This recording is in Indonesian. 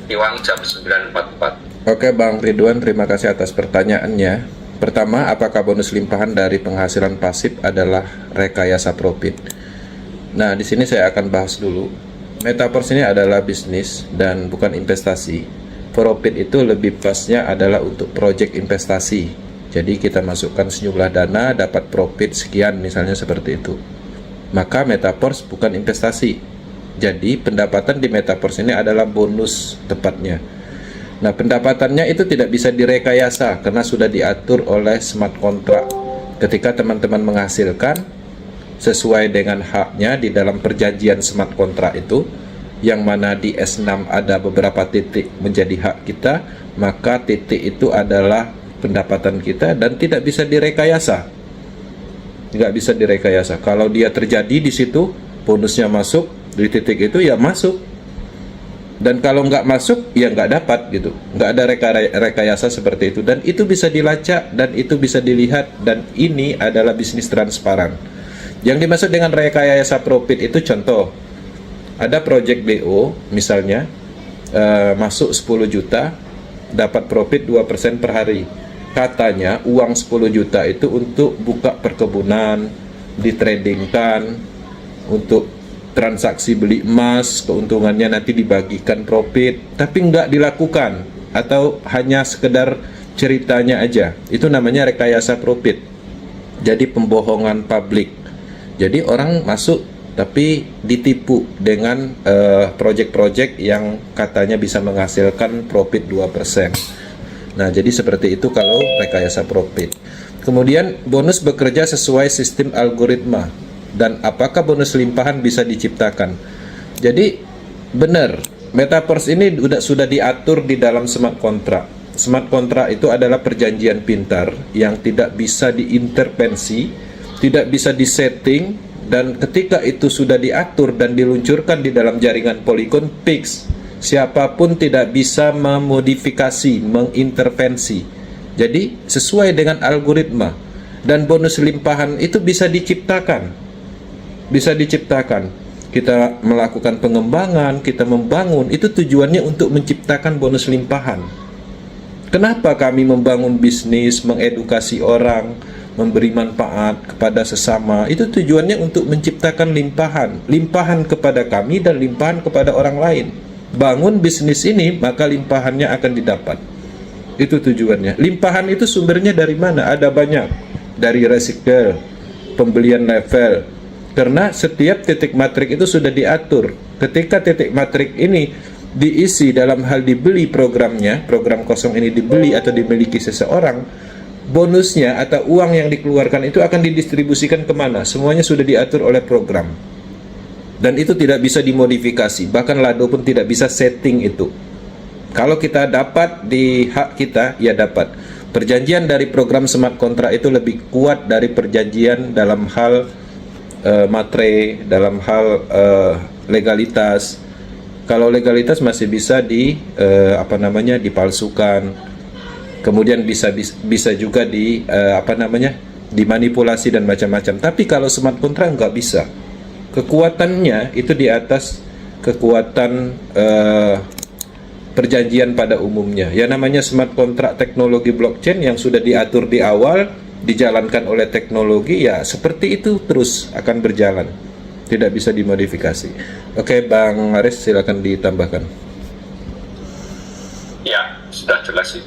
Iwang jam 9.44. Oke Bang Ridwan, terima kasih atas pertanyaannya. Pertama, apakah bonus limpahan dari penghasilan pasif adalah rekayasa profit? Nah, di sini saya akan bahas dulu. Metaverse ini adalah bisnis dan bukan investasi. Profit itu lebih pasnya adalah untuk project investasi. Jadi kita masukkan sejumlah dana, dapat profit sekian, misalnya seperti itu. Maka Metaverse bukan investasi. Jadi pendapatan di Metaverse ini adalah bonus tepatnya. Nah, pendapatannya itu tidak bisa direkayasa karena sudah diatur oleh smart contract. Ketika teman-teman menghasilkan sesuai dengan haknya di dalam perjanjian smart contract itu, yang mana di S6 ada beberapa titik menjadi hak kita, maka titik itu adalah pendapatan kita dan tidak bisa direkayasa. Nggak bisa direkayasa. Kalau dia terjadi di situ, bonusnya masuk di titik itu, ya masuk. Dan kalau nggak masuk, ya nggak dapat gitu. Nggak ada rekayasa seperti itu. Dan itu bisa dilacak, dan itu bisa dilihat. Dan ini adalah bisnis transparan. Yang dimaksud dengan rekayasa profit itu contoh. Ada project BO, misalnya, masuk 10 juta, dapat profit 2% per hari. Katanya uang 10 juta itu untuk buka perkebunan, ditradingkan, untuk transaksi beli emas, keuntungannya nanti dibagikan profit, tapi nggak dilakukan, atau hanya sekedar ceritanya aja. Itu namanya rekayasa profit. Jadi pembohongan publik. Jadi orang masuk tapi ditipu dengan project-project yang katanya bisa menghasilkan profit 2%. Nah, jadi seperti itu kalau rekayasa profit. Kemudian bonus bekerja sesuai sistem algoritma. Dan apakah bonus limpahan bisa diciptakan? Jadi benar, Metaverse ini sudah diatur di dalam smart contract. Smart contract itu adalah perjanjian pintar yang tidak bisa diintervensi, tidak bisa disetting, dan ketika itu sudah diatur dan diluncurkan di dalam jaringan Polygon fix, siapapun tidak bisa memodifikasi, mengintervensi. Jadi sesuai dengan algoritma, dan bonus limpahan itu bisa diciptakan. Bisa diciptakan. Kita melakukan pengembangan, kita membangun, itu tujuannya untuk menciptakan bonus limpahan. Kenapa kami membangun bisnis, mengedukasi orang, memberi manfaat kepada sesama? Itu tujuannya untuk menciptakan limpahan. Limpahan kepada kami dan limpahan kepada orang lain. Bangun bisnis ini, maka limpahannya akan didapat. Itu tujuannya. Limpahan itu sumbernya dari mana? Ada banyak. Dari recycle, pembelian level. Karena setiap titik matrik itu sudah diatur. Ketika titik matrik ini diisi dalam hal dibeli programnya, program kosong ini dibeli atau dimiliki seseorang, bonusnya atau uang yang dikeluarkan itu akan didistribusikan kemana? Semuanya sudah diatur oleh program. Dan itu tidak bisa dimodifikasi. Bahkan Lado pun tidak bisa setting itu. Kalau kita dapat di hak kita, ya dapat. Perjanjian dari program smart contract itu lebih kuat dari perjanjian dalam hal matre, dalam hal legalitas. Kalau legalitas masih bisa dipalsukan, kemudian bisa juga dimanipulasi dan macam-macam. Tapi kalau smart contract nggak bisa. Kekuatannya itu di atas kekuatan perjanjian pada umumnya. Ya, namanya smart contract teknologi blockchain yang sudah diatur di awal, dijalankan oleh teknologi, ya seperti itu terus akan berjalan, tidak bisa dimodifikasi. Oke Bang Aris, silakan ditambahkan. Ya, sudah jelas sih.